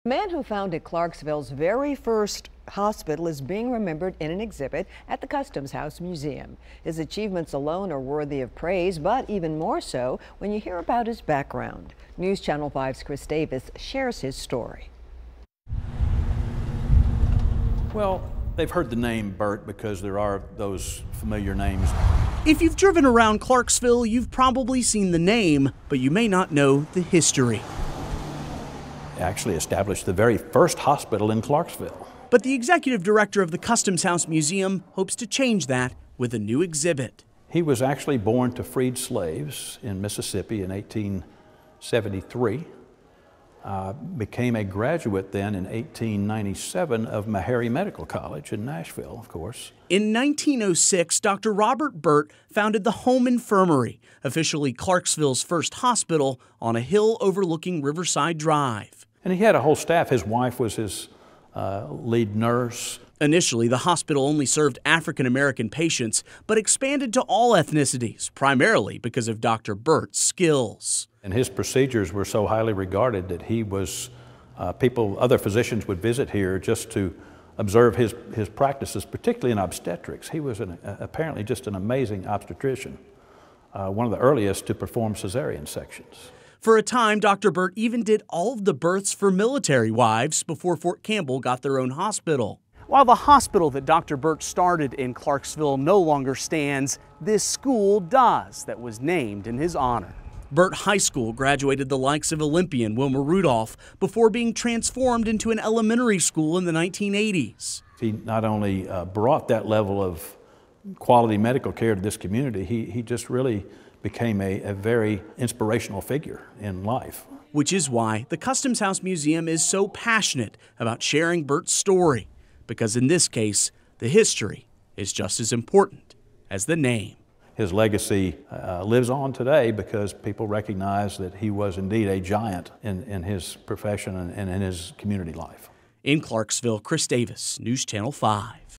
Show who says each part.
Speaker 1: The man who founded Clarksville's very first hospital is being remembered in an exhibit at the Customs House Museum. His achievements alone are worthy of praise, but even more so when you hear about his background. News Channel 5's Chris Davis shares his story.
Speaker 2: Well, they've heard the name Burt because there are those familiar names.
Speaker 3: If you've driven around Clarksville, you've probably seen the name, but you may not know the history.
Speaker 2: Actually established the very first hospital in Clarksville.
Speaker 3: But the executive director of the Customs House Museum hopes to change that with a new exhibit.
Speaker 2: He was actually born to freed slaves in Mississippi in 1873. Became a graduate then in 1897 of Meharry Medical College in Nashville, of course.
Speaker 3: In 1906, Dr. Robert Burt founded the Home Infirmary, officially Clarksville's first hospital, on a hill overlooking Riverside Drive.
Speaker 2: And he had a whole staff. His wife was his lead nurse.
Speaker 3: Initially, the hospital only served African-American patients, but expanded to all ethnicities, primarily because of Dr. Burt's skills.
Speaker 2: And his procedures were so highly regarded that he was, other physicians would visit here just to observe his practices, particularly in obstetrics. He was apparently just an amazing obstetrician, one of the earliest to perform cesarean sections.
Speaker 3: For a time, Dr. Burt even did all of the births for military wives before Fort Campbell got their own hospital. While the hospital that Dr. Burt started in Clarksville no longer stands, this school does that was named in his honor. Burt High School graduated the likes of Olympian Wilma Rudolph before being transformed into an elementary school in the 1980s.
Speaker 2: He not only brought that level of quality medical care to this community, he just really became a very inspirational figure in life.
Speaker 3: Which is why the Customs House Museum is so passionate about sharing Burt's story, because in this case, the history is just as important as the name.
Speaker 2: His legacy lives on today because people recognize that he was indeed a giant in his profession and in his community life.
Speaker 3: In Clarksville, Chris Davis, News Channel 5.